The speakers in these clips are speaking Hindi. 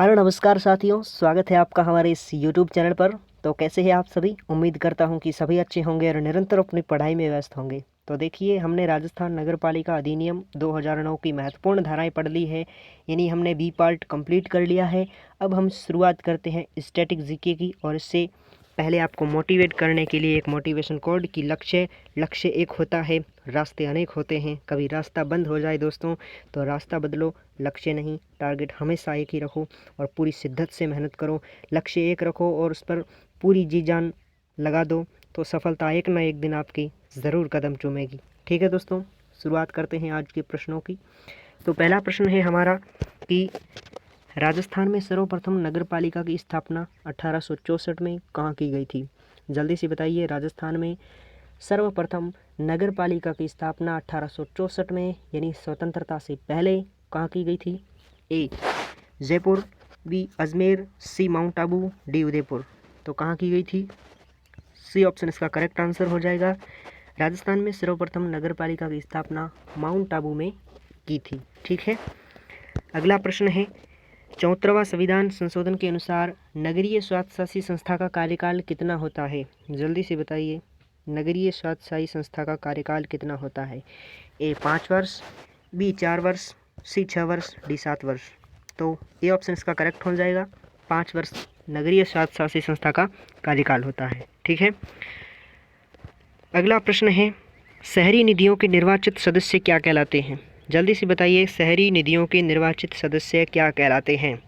हेलो नमस्कार साथियों, स्वागत है आपका हमारे इस यूट्यूब चैनल पर। तो कैसे हैं आप सभी? उम्मीद करता हूं कि सभी अच्छे होंगे और निरंतर अपनी पढ़ाई में व्यस्त होंगे। तो देखिए, हमने राजस्थान नगर पालिका अधिनियम 2009 की महत्वपूर्ण धाराएं पढ़ ली है, यानी हमने बी पार्ट कंप्लीट कर लिया है। अब हम शुरुआत करते हैं स्टैटिक जीके की, और इससे पहले आपको मोटिवेट करने के लिए एक मोटिवेशन कोड की लक्ष्य एक होता है, रास्ते अनेक होते हैं। कभी रास्ता बंद हो जाए दोस्तों तो रास्ता बदलो, लक्ष्य नहीं, टारगेट हमेशा एक ही रखो और पूरी शिद्दत से मेहनत करो। लक्ष्य एक रखो और उस पर पूरी जी जान लगा दो, तो सफलता एक ना एक दिन आपकी ज़रूर कदम चूमेगी। ठीक है दोस्तों, शुरुआत करते हैं आज के प्रश्नों की। तो पहला प्रश्न है हमारा कि राजस्थान में सर्वप्रथम नगर पालिका की स्थापना 1864 में कहाँ की गई थी? जल्दी से बताइए, राजस्थान में सर्वप्रथम नगर पालिका की स्थापना 1864 में यानी स्वतंत्रता से पहले कहाँ की गई थी? ए जयपुर, बी अजमेर, सी माउंट आबू, डी उदयपुर। तो कहाँ की गई थी? सी ऑप्शन इसका करेक्ट आंसर हो जाएगा। राजस्थान में सर्वप्रथम नगर पालिका की स्थापना माउंट आबू में की थी। ठीक है, अगला प्रश्न है 74वां संविधान संशोधन के अनुसार नगरीय स्वायत्तशासी संस्था का कार्यकाल कितना होता है? जल्दी से बताइए, नगरीय स्वायत्तशासी संस्था का कार्यकाल कितना होता है? ए 5 वर्ष, बी 4 वर्ष, सी 6 वर्ष, डी 7 वर्ष। तो ए ऑप्शन इसका करेक्ट हो जाएगा, 5 वर्ष नगरीय स्वायत्तशासी संस्था का कार्यकाल होता है। ठीक है, अगला प्रश्न है शहरी निधियों के निर्वाचित सदस्य क्या कहलाते हैं? जल्दी से बताइए, शहरी निधियों के निर्वाचित सदस्य क्या कहलाते हैं?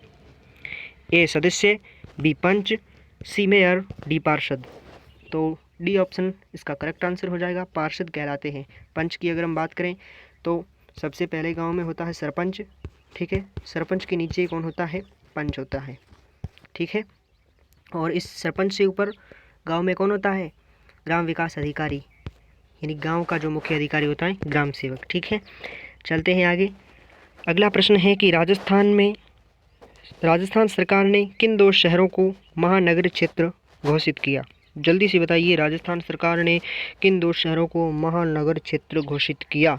ए सदस्य, बी पंच, सी मेयर, डी पार्षद। तो डी ऑप्शन इसका करेक्ट आंसर हो जाएगा, पार्षद कहलाते हैं। पंच की अगर हम बात करें तो सबसे पहले गांव में होता है सरपंच। ठीक है, सरपंच के नीचे कौन होता है? पंच होता है। ठीक है, और इस सरपंच से ऊपर गांव में कौन होता है? ग्राम विकास अधिकारी, यानी गांव का जो मुख्य अधिकारी होता है ग्राम सेवक। ठीक है, चलते हैं आगे। अगला प्रश्न है कि राजस्थान सरकार ने किन 2 शहरों को महानगर क्षेत्र घोषित किया? जल्दी से बताइए, राजस्थान सरकार ने किन 2 शहरों को महानगर क्षेत्र घोषित किया?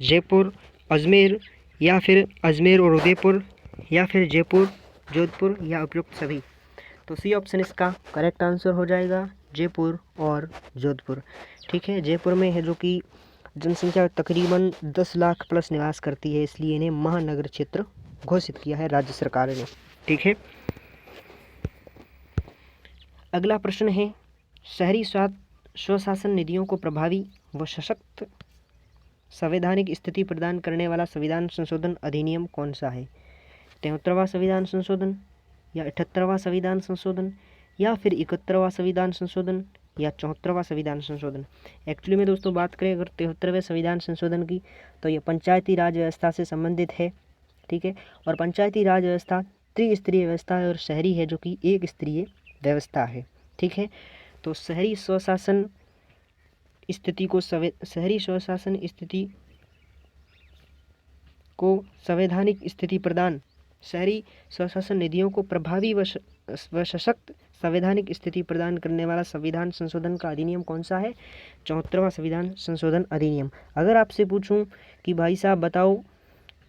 जयपुर, अजमेर, या फिर अजमेर और उदयपुर, या फिर जयपुर, जोधपुर, या उपयुक्त सभी। तो सी ऑप्शन इसका करेक्ट आंसर हो जाएगा, जयपुर और जोधपुर। ठीक है, जयपुर में है जो कि जनसंख्या तकरीबन 10 लाख प्लस निवास करती है, इसलिए इन्हें महानगर क्षेत्र घोषित किया है राज्य सरकार ने। ठीक है, अगला प्रश्न है शहरी स्वशासन निधियों को प्रभावी व सशक्त संवैधानिक स्थिति प्रदान करने वाला संविधान संशोधन अधिनियम कौन सा है? 73वां संविधान संशोधन, या 78वां संविधान संशोधन, या फिर 71वां संविधान संशोधन, या 74वां संविधान संशोधन। एक्चुअली में दोस्तों बात करें अगर 73वें संविधान संशोधन की, तो ये पंचायती राज व्यवस्था से संबंधित है। ठीक है, और पंचायती राज व्यवस्था त्रिस्तरीय व्यवस्था है और शहरी है जो कि एक स्तरीय व्यवस्था है। ठीक है, तो शहरी स्वशासन स्थिति को संवैधानिक स्थिति प्रदान, शहरी स्वशासन निधियों को प्रभावी व सशक्त संवैधानिक स्थिति प्रदान करने वाला संविधान संशोधन का अधिनियम कौन सा है? 74वां संविधान संशोधन अधिनियम। अगर आपसे पूछूं कि भाई साहब बताओ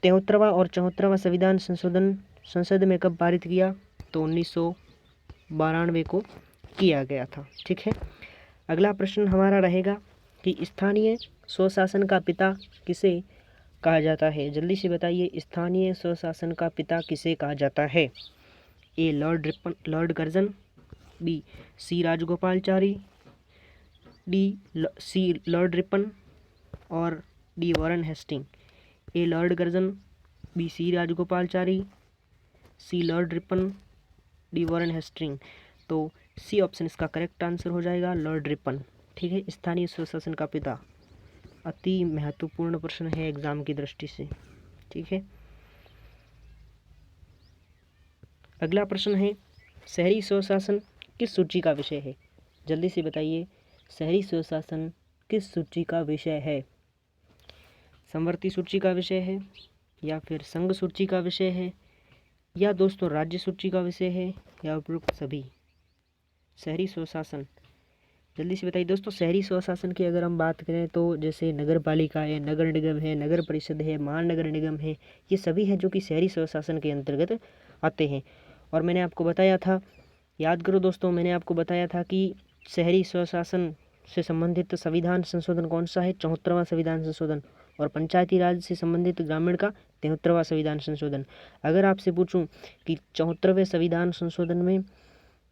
73वां और 74वां संविधान संशोधन संसद में कब पारित किया? तो 1992 को किया गया था। ठीक है, अगला प्रश्न हमारा रहेगा कि स्थानीय स्वशासन का पिता किसे कहा जाता है? जल्दी से बताइए, स्थानीय स्वशासन का पिता किसे कहा जाता है? A Lord Curzon, B C Rajagopalachari, C Lord Ripon, और D Warren Hastings. A Lord Curzon, B C Rajagopalachari, C Lord Ripon, D Warren Hastings. तो सी ऑप्शन इसका करेक्ट आंसर हो जाएगा, लॉर्ड रिपन। ठीक है, स्थानीय स्वशासन का पिता अति महत्वपूर्ण प्रश्न है एग्जाम की दृष्टि से। ठीक है, अगला प्रश्न है शहरी स्वशासन किस सूची का विषय है? जल्दी से बताइए, शहरी स्वशासन किस सूची का विषय है? समवर्ती सूची का विषय है, या फिर संघ सूची का विषय है, या दोस्तों राज्य सूची का विषय है, या उपयुक्त सभी? शहरी स्वशासन जल्दी से बताइए दोस्तों। शहरी स्वशासन की अगर हम बात करें तो जैसे नगर पालिका है, नगर निगम है, नगर परिषद है, महानगर निगम है, ये सभी हैं जो कि शहरी स्वशासन के अंतर्गत आते हैं। और मैंने आपको बताया था, याद करो दोस्तों, मैंने आपको बताया था कि शहरी स्वशासन से संबंधित संविधान संशोधन कौन सा है, 74वां संविधान संशोधन। और पंचायती राज से संबंधित ग्रामीण का 73वां संविधान संशोधन। अगर आपसे पूछूं कि 74वें संविधान संशोधन में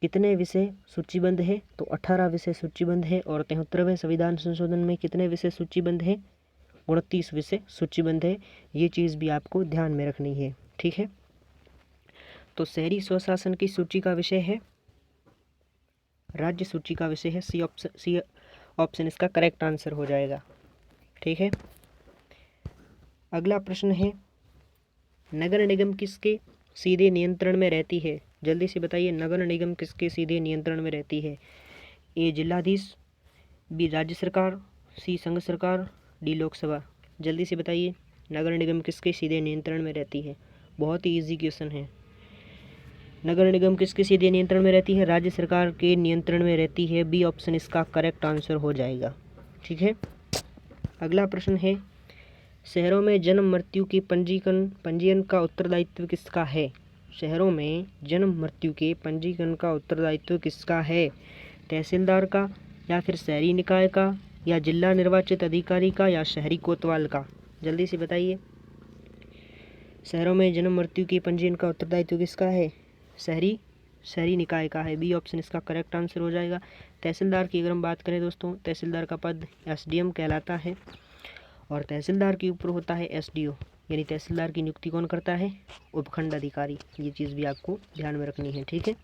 कितने विषय सूचीबद्ध है, तो 18 विषय सूचीबद्ध है। और 73वें संविधान संशोधन में कितने विषय सूचीबद्ध है, 29 विषय सूचीबद्ध है। ये चीज़ भी आपको ध्यान में रखनी है, ठीक है। तो शहरी स्वशासन की सूची का विषय है, राज्य सूची का विषय है सी ऑप्शन इसका करेक्ट आंसर हो जाएगा, ठीक है। अगला प्रश्न है, नगर निगम किसके सीधे नियंत्रण में रहती है? जल्दी से बताइए, नगर निगम किसके सीधे नियंत्रण में रहती है? ए जिलाधीश, बी राज्य सरकार, सी संघ सरकार, डी लोकसभा। जल्दी से बताइए, नगर निगम किसके सीधे नियंत्रण में रहती है? बहुत ही इजी क्वेश्चन है। नगर निगम किसके सीधे नियंत्रण में रहती है? राज्य सरकार के नियंत्रण में रहती है। बी ऑप्शन इसका करेक्ट आंसर हो जाएगा, ठीक है। अगला प्रश्न है, शहरों में जन्म मृत्यु के पंजीयन का उत्तरदायित्व किसका है? शहरों में जन्म मृत्यु के पंजीकरण का उत्तरदायित्व किसका है? तहसीलदार का, या फिर शहरी निकाय का, या जिला निर्वाचित अधिकारी का, या शहरी कोतवाल का? जल्दी से बताइए, शहरों में जन्म मृत्यु के पंजीयन का उत्तरदायित्व किसका है? शहरी निकाय का है। बी ऑप्शन इसका करेक्ट आंसर हो जाएगा। तहसीलदार की अगर हम बात करें दोस्तों, तहसीलदार का पद एसडीएम कहलाता है। और तहसीलदार के ऊपर होता है एसडीओ, यानी तहसीलदार की नियुक्ति कौन करता है? उपखंड अधिकारी। ये चीज़ भी आपको ध्यान में रखनी है, ठीक है।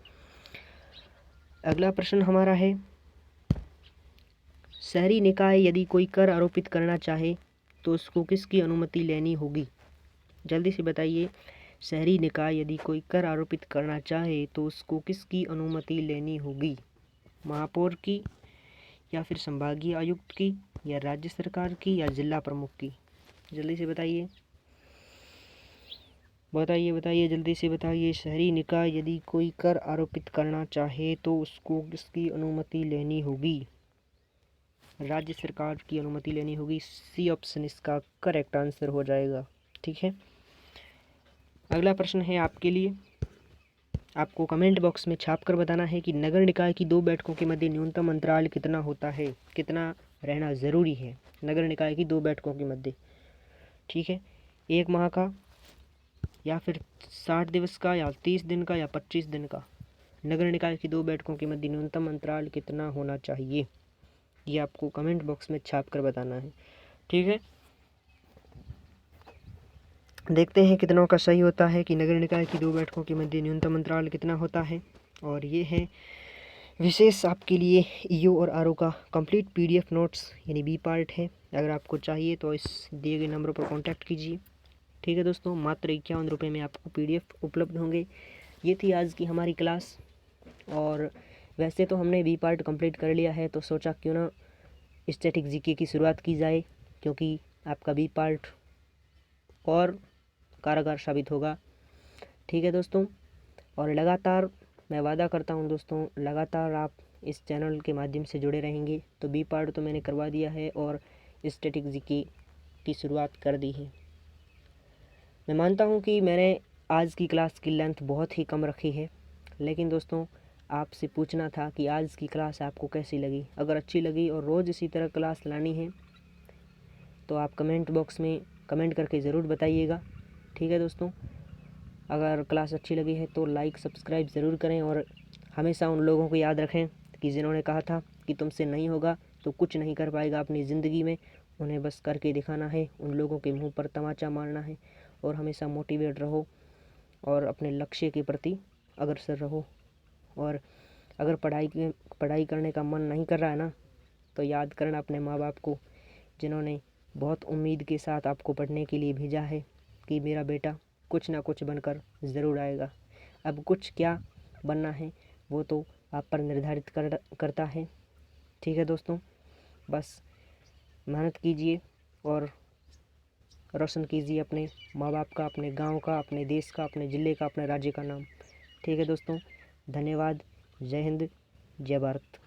अगला प्रश्न हमारा है, शहरी निकाय यदि कोई कर आरोपित करना चाहे तो उसको किसकी अनुमति लेनी होगी? जल्दी से बताइए, शहरी निकाय यदि कोई कर आरोपित करना चाहे तो उसको किसकी अनुमति लेनी होगी? महापौर की, या फिर संभागीय आयुक्त की, या राज्य सरकार की, या जिला प्रमुख की? जल्दी से बताइए, बताइए जल्दी से बताइए। शहरी निकाय यदि कोई कर आरोपित करना चाहे तो उसको किसकी अनुमति लेनी होगी? राज्य सरकार की अनुमति लेनी होगी। सी ऑप्शन इसका करेक्ट आंसर हो जाएगा, ठीक है। अगला प्रश्न है आपके लिए, आपको कमेंट बॉक्स में छाप कर बताना है कि नगर निकाय की 2 बैठकों के मध्य न्यूनतम अंतराल कितना होता है, कितना रहना ज़रूरी है नगर निकाय की 2 बैठकों के मध्य, ठीक है। 1 माह का, या फिर 60 दिवस का, या 30 दिन का, या 25 दिन का? नगर निकाय की 2 बैठकों के मध्य न्यूनतम अंतराल कितना होना चाहिए, ये आपको कमेंट बॉक्स में छाप कर बताना है, ठीक है। देखते हैं कितनों का सही होता है कि नगर निकाय की 2 बैठकों के मध्य न्यूनतम अंतराल कितना होता है। और ये है विशेष आपके लिए ईओ और आरओ का कंप्लीट पीडीएफ नोट्स, यानी बी पार्ट है। अगर आपको चाहिए तो इस दिए गए नंबर पर कांटेक्ट कीजिए, ठीक है दोस्तों। मात्र 51 रुपये में आपको पीडीएफ उपलब्ध होंगे। ये थी आज की हमारी क्लास। और वैसे तो हमने बी पार्ट कंप्लीट कर लिया है, तो सोचा क्यों ना स्टैटिक जीके की शुरुआत की जाए, क्योंकि आपका बी पार्ट और कारगर साबित होगा, ठीक है दोस्तों। और लगातार मैं वादा करता हूं दोस्तों, लगातार आप इस चैनल के माध्यम से जुड़े रहेंगे। तो बी पार्ट तो मैंने करवा दिया है और स्टैटिक जीके की शुरुआत कर दी है। मैं मानता हूं कि मैंने आज की क्लास की लेंथ बहुत ही कम रखी है, लेकिन दोस्तों आपसे पूछना था कि आज की क्लास आपको कैसी लगी। अगर अच्छी लगी और रोज़ इसी तरह क्लास लानी है तो आप कमेंट बॉक्स में कमेंट करके ज़रूर बताइएगा, ठीक है दोस्तों। अगर क्लास अच्छी लगी है तो लाइक सब्सक्राइब ज़रूर करें। और हमेशा उन लोगों को याद रखें कि जिन्होंने कहा था कि तुमसे नहीं होगा तो कुछ नहीं कर पाएगा अपनी ज़िंदगी में, उन्हें बस करके दिखाना है, उन लोगों के मुंह पर तमाचा मारना है। और हमेशा मोटिवेट रहो और अपने लक्ष्य के प्रति अग्रसर रहो। और अगर पढ़ाई करने का मन नहीं कर रहा है ना, तो याद करना अपने माँ बाप को, जिन्होंने बहुत उम्मीद के साथ आपको पढ़ने के लिए भेजा है कि मेरा बेटा कुछ ना कुछ बनकर ज़रूर आएगा। अब कुछ क्या बनना है वो तो आप पर निर्धारित करता है, ठीक है दोस्तों। बस मेहनत कीजिए और रोशन कीजिए अपने माँ बाप का, अपने गांव का, अपने देश का, अपने ज़िले का, अपने राज्य का नाम, ठीक है दोस्तों। धन्यवाद। जय हिंद, जय भारत।